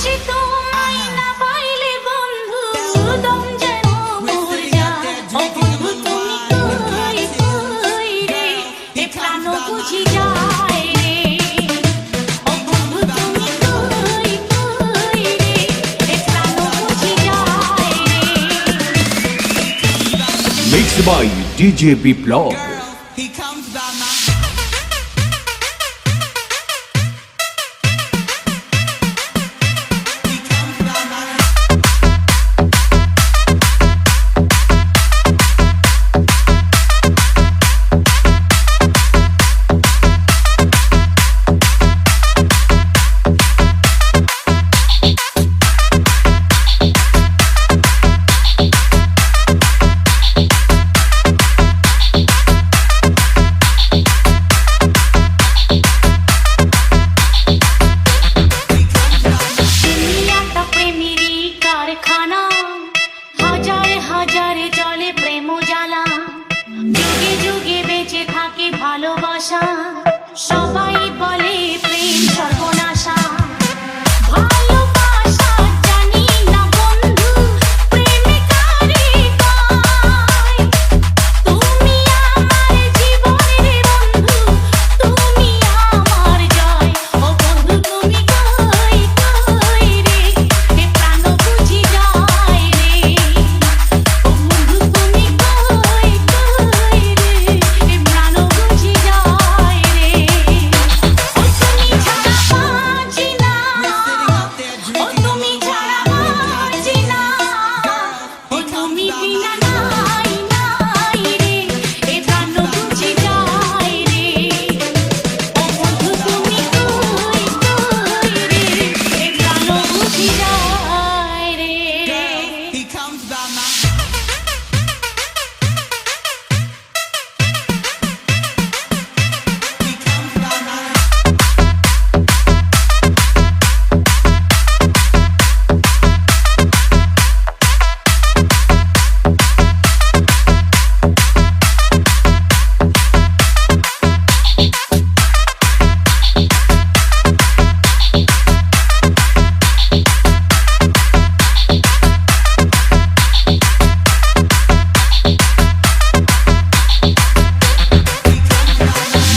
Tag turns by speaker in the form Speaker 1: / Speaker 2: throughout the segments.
Speaker 1: সে তোমায় না পাইলে বন্ধু দম যেন মরে যায়। ও বন্ধু তুমি কই কই রে, এ প্রাণ বুঝি যায় রে। ও বন্ধু তুমি কই কই রে, এ প্রাণ বুঝি যায় রে।
Speaker 2: Mixed by DJ Biplov.
Speaker 3: He comes by my
Speaker 1: দুনিয়াটা প্রেমেরই কারখানা, হাজার হাজার জলে প্রেম জ্বালা। যুগে যুগে বেঁচে থাকে ভালোবাসা, সবাই বলে প্রেম সর্বনাশা। ভালোবাসা জানি না বন্ধু, প্রেমে কারে পায়। তুমি আমার জীবনের বন্ধু, তুমি আমার জয়। ও বন্ধু তুমি কই কই রে, এ প্রাণ বুঝি যায় রে। ও বন্ধু তুমি কই কই রে, এ প্রাণ বুঝি যায় রে। ও তুমি ছাড়া বাঁচি না, ও তুমি ছাড়া বাঁচি না। ও তুমি বিনা নাই নাই রে, এ প্রাণ বুঝি যায় রে। ও বন্ধু তুমি কই কই রে, এ প্রাণ বুঝি যায় রে।
Speaker 3: he comes by my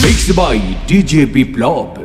Speaker 2: Mixed by DJ Biplov.